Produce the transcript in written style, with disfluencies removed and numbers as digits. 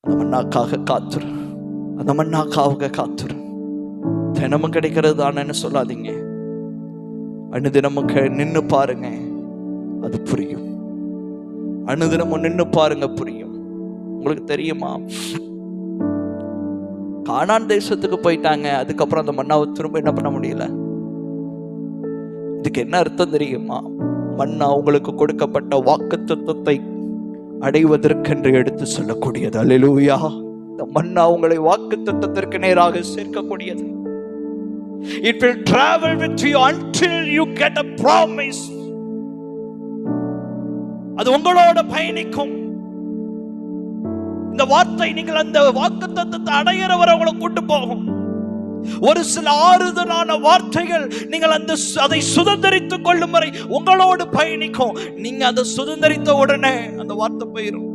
அந்த மண்ணாக்காக காத்துரு, அந்த மண்ணாக்காக காத்துரு. தினமும் கிடைக்கிறது தானேன்னு சொல்லாதீங்க. அனுதினமும் நின்று பாருங்க, அது புரியும். அனுதினமும் நின்று பாருங்க, புரியும். உங்களுக்கு தெரியுமா, கானான் தேசத்துக்கு போயிட்டாங்க, அதுக்கப்புறம் அந்த மன்னாவை திரும்ப என்ன பண்ண முடியல. இதுக்கு என்ன அர்த்தம் தெரியுமா? மன்னா உங்களுக்கு கொடுக்கப்பட்ட வாக்குத்தத்தத்தை அடைவதற்கென்று எடுத்து சொல்லக்கூடியது. அல்லேலூயா. இந்த மன்னா உங்களை வாக்குத்தத்தத்திற்கு நேராக சேர்க்கக்கூடியது. It will travel with you until you get a promise. அது உங்களோட பயணிக்கும். இந்த வார்த்தை நீங்கள் அந்த வாக்குத்தத்தத்தை அடையிறவரை உங்களை கூட்டு போகும். ஒரு சில ஆறுதலான வார்த்தைகள் நீங்கள் அதை சுதந்திரித்துக் கொள்ளும் வரை உங்களோடு பயணிக்கும். நீங்க அதை சுதந்திரித்த உடனே அந்த வார்த்தை போயிடும்.